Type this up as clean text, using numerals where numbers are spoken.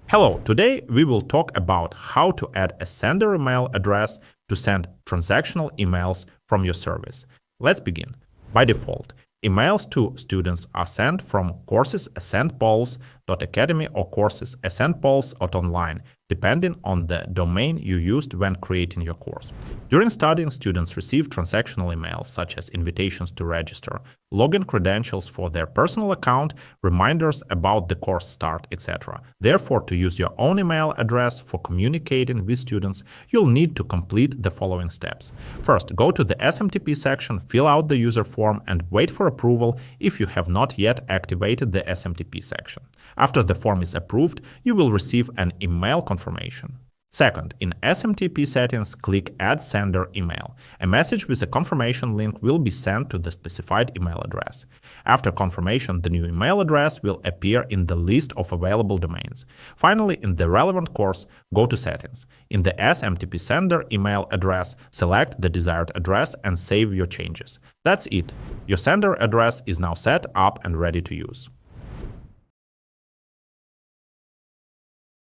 Hello, today we will talk about how to add a sender email address to send transactional emails from your service. Let's begin. By default, emails to students are sent from courses@sendpulse.academy or courses@sendpulse.online, depending on the domain you used when creating your course. During studying, students receive transactional emails such as invitations to register, login credentials for their personal account, reminders about the course start, etc. Therefore, to use your own email address for communicating with students, you'll need to complete the following steps. First, go to the SMTP section, fill out the user form, and wait for approval if you have not yet activated the SMTP section. After the form is approved, you will receive an email confirmation. Second, in SMTP settings, click Add Sender Email. A message with a confirmation link will be sent to the specified email address. After confirmation, the new email address will appear in the list of available domains. Finally, in the relevant course, go to Settings. In the SMTP sender email address, select the desired address and save your changes. That's it. Your sender address is now set up and ready to use.